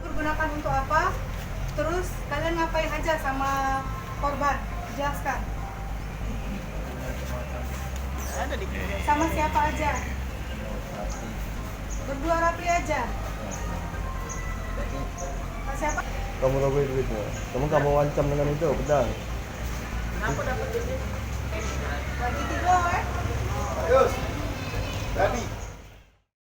Pergunakan untuk apa? Terus kalian ngapain aja sama korban? Jelaskan. Sama siapa aja? Berdua rapi aja. Sama siapa? Kamu robek duitnya. Kamu ancam dengan itu pedang. Kenapa dapat duit?